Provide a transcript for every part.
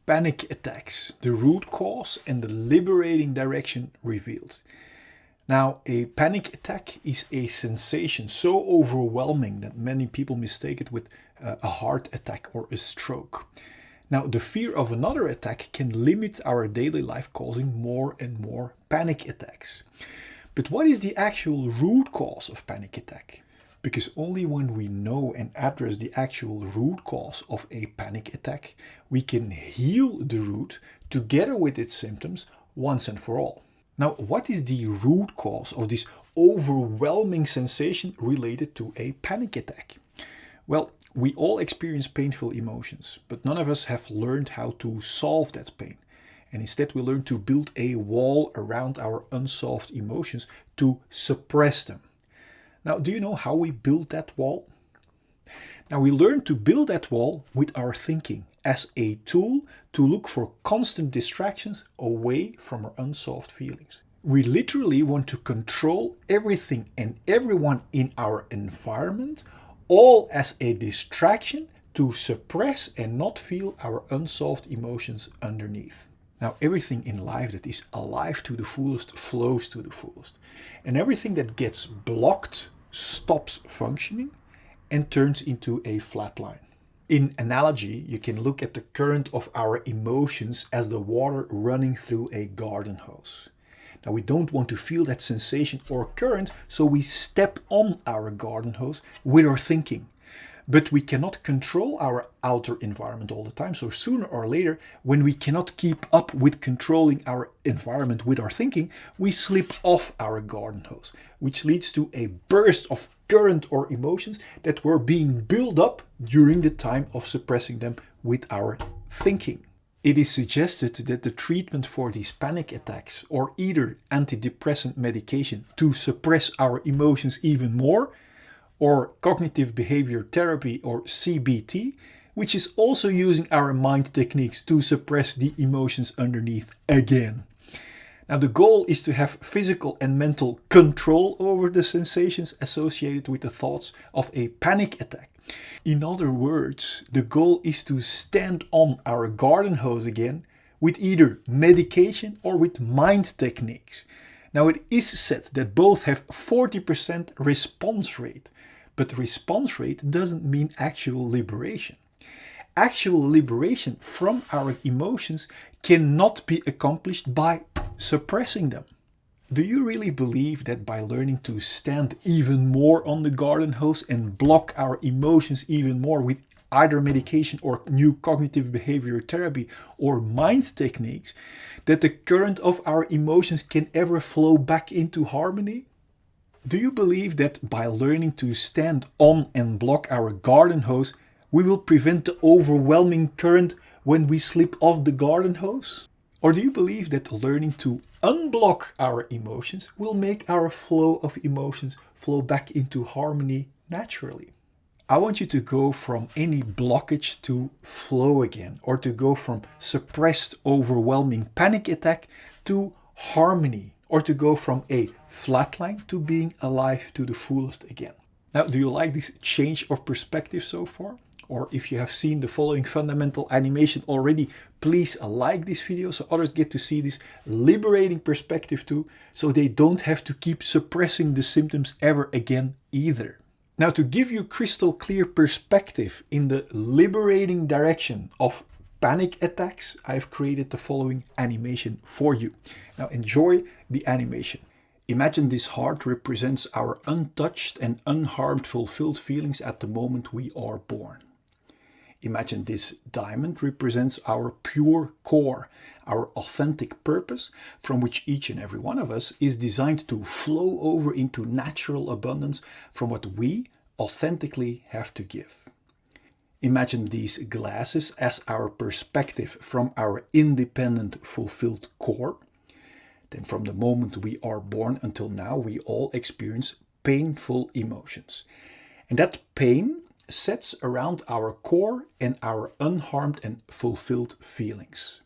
panic attacks, the root cause and the liberating direction revealed. Now, a panic attack is a sensation so overwhelming that many people mistake it with a heart attack or a stroke. Now, the fear of another attack can limit our daily life, causing more and more panic attacks. But what is the actual root cause of panic attack? Because only when we know and address the actual root cause of a panic attack, we can heal the root together with its symptoms once and for all. Now, what is the root cause of this overwhelming sensation related to a panic attack? Well, we all experience painful emotions, but none of us have learned how to solve that pain. And instead we learn to build a wall around our unsolved emotions to suppress them. Now, do you know how we build that wall? Now, we learn to build that wall with our thinking as a tool to look for constant distractions away from our unsolved feelings. We literally want to control everything and everyone in our environment, all as a distraction to suppress and not feel our unsolved emotions underneath. Now, everything in life that is alive to the fullest flows to the fullest. And everything that gets blocked stops functioning and turns into a flat line. In analogy, you can look at the current of our emotions as the water running through a garden hose. Now, we don't want to feel that sensation or current, so we step on our garden hose with our thinking. But we cannot control our outer environment all the time. So sooner or later, when we cannot keep up with controlling our environment with our thinking, we slip off our garden hose, which leads to a burst of current or emotions that were being built up during the time of suppressing them with our thinking. It is suggested that the treatment for these panic attacks or either antidepressant medication to suppress our emotions even more, or cognitive behavior therapy or CBT, which is also using our mind techniques to suppress the emotions underneath again. Now, the goal is to have physical and mental control over the sensations associated with the thoughts of a panic attack. In other words, the goal is to stand on our garden hose again with either medication or with mind techniques. Now, it is said that both have 40% response rate, but response rate doesn't mean actual liberation. Actual liberation from our emotions cannot be accomplished by suppressing them. Do you really believe that by learning to stand even more on the garden hose and block our emotions even more with either medication or new cognitive behavior therapy or mind techniques, that the current of our emotions can ever flow back into harmony? Do you believe that by learning to stand on and block our garden hose, we will prevent the overwhelming current when we slip off the garden hose? Or do you believe that learning to unblock our emotions will make our flow of emotions flow back into harmony naturally? I want you to go from any blockage to flow again, or to go from suppressed, overwhelming panic attack to harmony, or to go from a flatline to being alive to the fullest again. Now, do you like this change of perspective so far? Or if you have seen the following fundamental animation already, please like this video so others get to see this liberating perspective too, so they don't have to keep suppressing the symptoms ever again either. Now, to give you crystal clear perspective in the liberating direction of panic attacks, I've created the following animation for you. Now, enjoy the animation. Imagine this heart represents our untouched and unharmed fulfilled feelings at the moment we are born. Imagine this diamond represents our pure core, our authentic purpose, from which each and every one of us is designed to flow over into natural abundance from what we authentically have to give. Imagine these glasses as our perspective from our independent, fulfilled core. Then from the moment we are born until now, we all experience painful emotions. And that pain sets around our core and our unharmed and fulfilled feelings.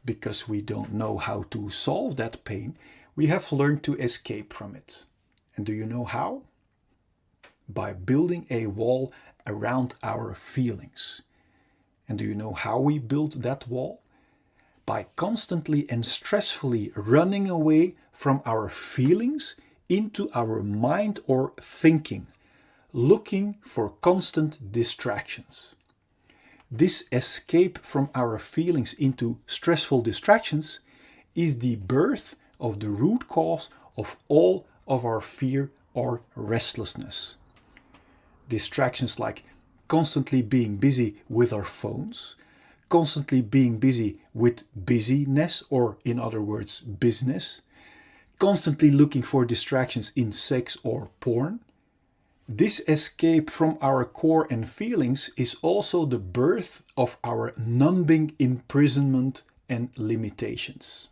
Because we don't know how to solve that pain, we have learned to escape from it. And do you know how? By building a wall around our feelings. And do you know how we build that wall? By constantly and stressfully running away from our feelings into our mind or thinking, looking for constant distractions. This escape from our feelings into stressful distractions is the birth of the root cause of all of our fear or restlessness. Distractions like constantly being busy with our phones, constantly being busy with busyness, or in other words, business, constantly looking for distractions in sex or porn. This escape from our core and feelings is also the birth of our numbing imprisonment and limitations.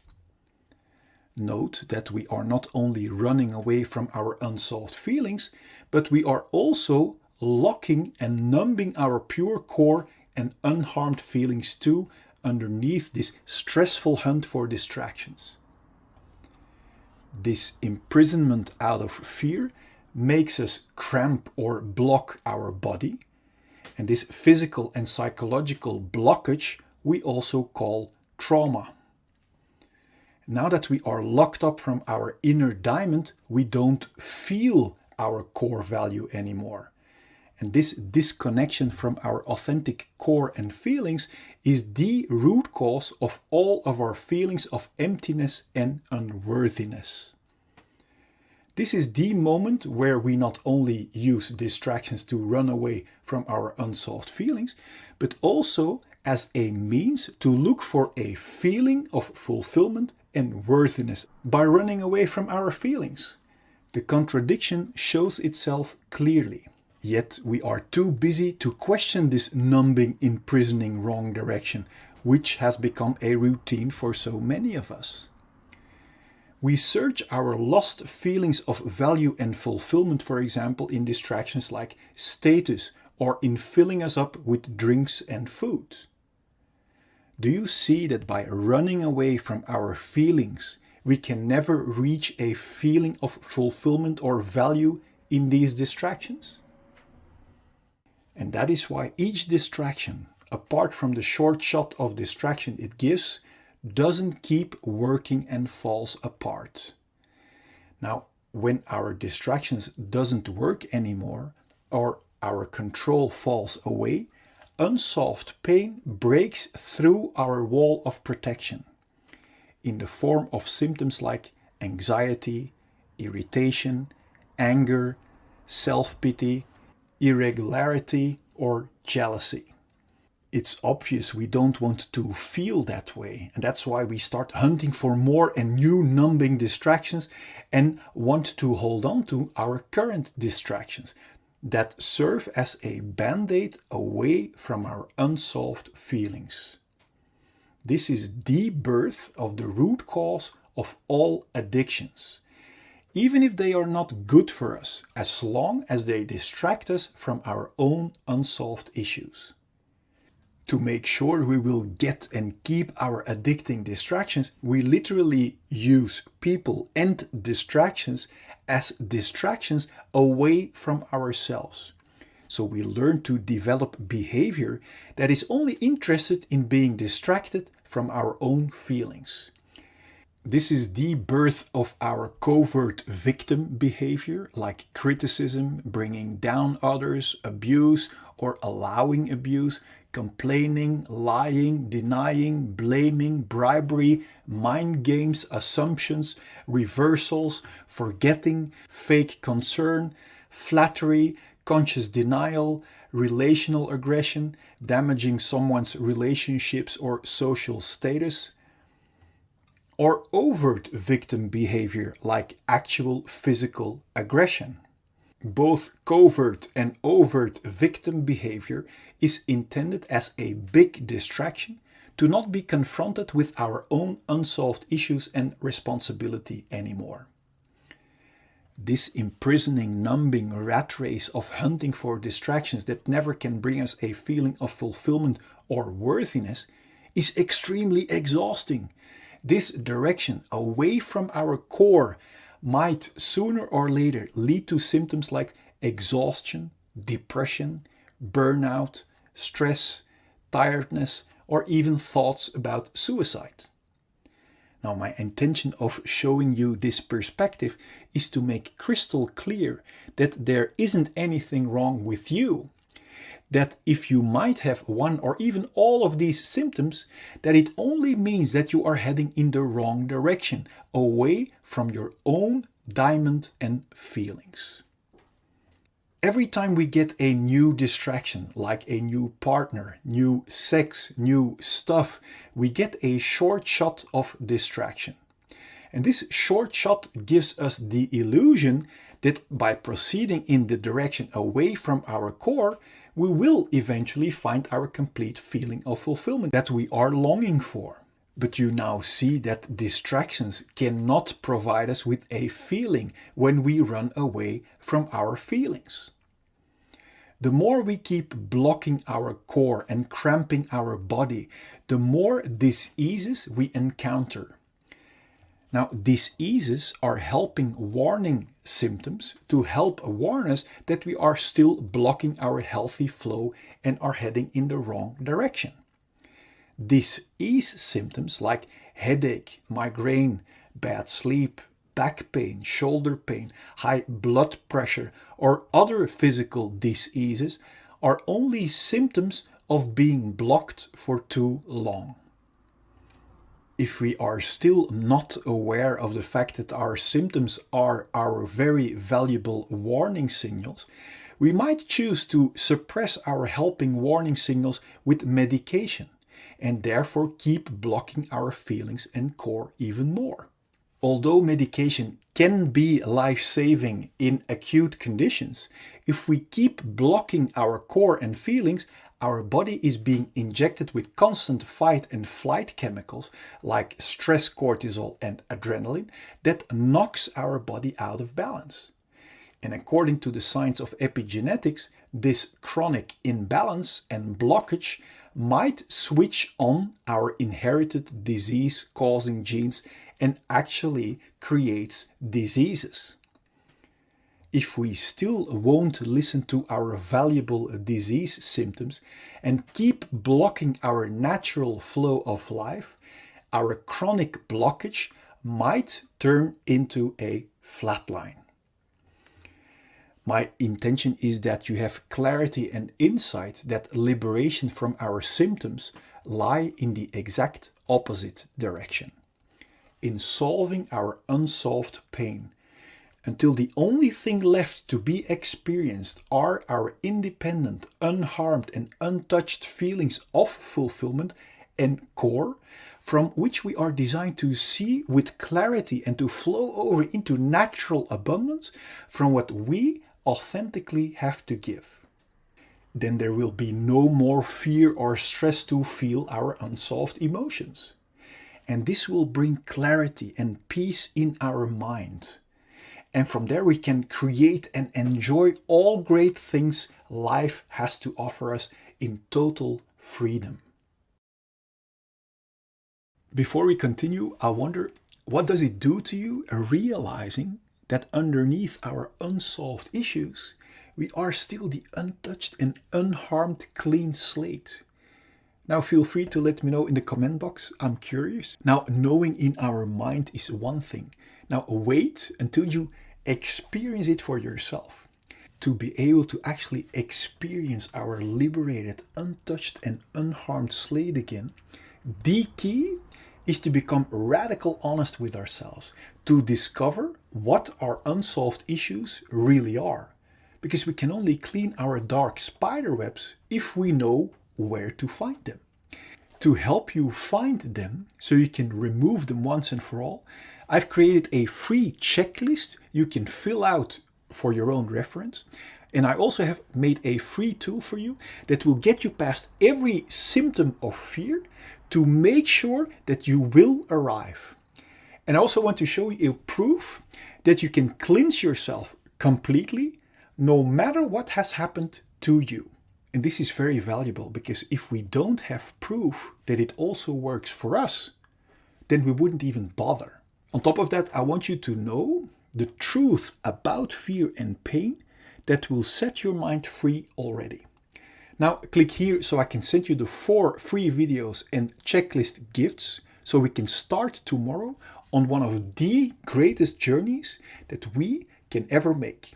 Note that we are not only running away from our unsolved feelings, but we are also locking and numbing our pure core and unharmed feelings too underneath this stressful hunt for distractions. This imprisonment out of fear makes us cramp or block our body, and this physical and psychological blockage we also call trauma. Now that we are locked up from our inner diamond, we don't feel our core value anymore. And this disconnection from our authentic core and feelings is the root cause of all of our feelings of emptiness and unworthiness. This is the moment where we not only use distractions to run away from our unsolved feelings, but also as a means to look for a feeling of fulfillment and worthiness by running away from our feelings. The contradiction shows itself clearly. Yet we are too busy to question this numbing, imprisoning wrong direction, which has become a routine for so many of us. We search our lost feelings of value and fulfillment, for example, in distractions like status or in filling us up with drinks and food. Do you see that by running away from our feelings, we can never reach a feeling of fulfillment or value in these distractions? And that is why each distraction, apart from the short shot of distraction it gives, doesn't keep working and falls apart. Now, when our distractions doesn't work anymore or our control falls away, unsolved pain breaks through our wall of protection in the form of symptoms like anxiety, irritation, anger, self-pity, irregularity, or jealousy. It's obvious we don't want to feel that way, and that's why we start hunting for more and new numbing distractions and want to hold on to our current distractions that serve as a band-aid away from our unsolved feelings. This is the birth of the root cause of all addictions, even if they are not good for us, as long as they distract us from our own unsolved issues. To make sure we will get and keep our addicting distractions, we literally use people and distractions as distractions away from ourselves. So we learn to develop behavior that is only interested in being distracted from our own feelings. This is the birth of our covert victim behavior, like criticism, bringing down others, abuse or allowing abuse, complaining, lying, denying, blaming, bribery, mind games, assumptions, reversals, forgetting, fake concern, flattery, conscious denial, relational aggression, damaging someone's relationships or social status, or overt victim behavior like actual physical aggression. Both covert and overt victim behavior is intended as a big distraction to not be confronted with our own unsolved issues and responsibility anymore. This imprisoning, numbing rat race of hunting for distractions that never can bring us a feeling of fulfillment or worthiness is extremely exhausting. This direction away from our core might sooner or later lead to symptoms like exhaustion, depression, burnout, stress, tiredness, or even thoughts about suicide. Now, my intention of showing you this perspective is to make crystal clear that there isn't anything wrong with you. That if you might have one or even all of these symptoms, that it only means that you are heading in the wrong direction, away from your own diamond and feelings. Every time we get a new distraction, like a new partner, new sex, new stuff, we get a short shot of distraction. And this short shot gives us the illusion that by proceeding in the direction away from our core, we will eventually find our complete feeling of fulfillment that we are longing for. But you now see that distractions cannot provide us with a feeling when we run away from our feelings. The more we keep blocking our core and cramping our body, the more diseases we encounter. Now, diseases are helping warning symptoms to help warn us that we are still blocking our healthy flow and are heading in the wrong direction. Disease symptoms like headache, migraine, bad sleep, back pain, shoulder pain, high blood pressure, or other physical diseases are only symptoms of being blocked for too long. If we are still not aware of the fact that our symptoms are our very valuable warning signals, we might choose to suppress our helping warning signals with medication and therefore keep blocking our feelings and core even more. Although medication can be life-saving in acute conditions, if we keep blocking our core and feelings, our body is being injected with constant fight and flight chemicals like stress cortisol and adrenaline that knocks our body out of balance. And according to the science of epigenetics, this chronic imbalance and blockage might switch on our inherited disease-causing genes and actually creates diseases. If we still won't listen to our valuable disease symptoms and keep blocking our natural flow of life, our chronic blockage might turn into a flatline. My intention is that you have clarity and insight that liberation from our symptoms lie in the exact opposite direction, in solving our unsolved pain, until the only thing left to be experienced are our independent, unharmed and untouched feelings of fulfillment and core, from which we are designed to see with clarity and to flow over into natural abundance from what we authentically have to give. Then there will be no more fear or stress to feel our unsolved emotions. And this will bring clarity and peace in our mind. And from there we can create and enjoy all great things life has to offer us in total freedom. Before we continue, I wonder, what does it do to you realizing that underneath our unsolved issues, we are still the untouched and unharmed clean slate? Now feel free to let me know in the comment box. I'm curious. Now, knowing in our mind is one thing. Now wait until you experience it for yourself. To be able to actually experience our liberated, untouched and unharmed slate again, the key is to become radical honest with ourselves, to discover what our unsolved issues really are. Because we can only clean our dark spider webs if we know where to find them. To help you find them so you can remove them once and for all, I've created a free checklist you can fill out for your own reference. And I also have made a free tool for you that will get you past every symptom of fear to make sure that you will arrive. And I also want to show you a proof that you can cleanse yourself completely no matter what has happened to you. And this is very valuable because if we don't have proof that it also works for us, then we wouldn't even bother. On top of that, I want you to know the truth about fear and pain that will set your mind free already. Now click here so I can send you the 4 free videos and checklist gifts so we can start tomorrow on one of the greatest journeys that we can ever make.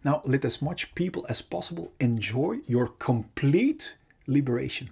Now let as much people as possible enjoy your complete liberation.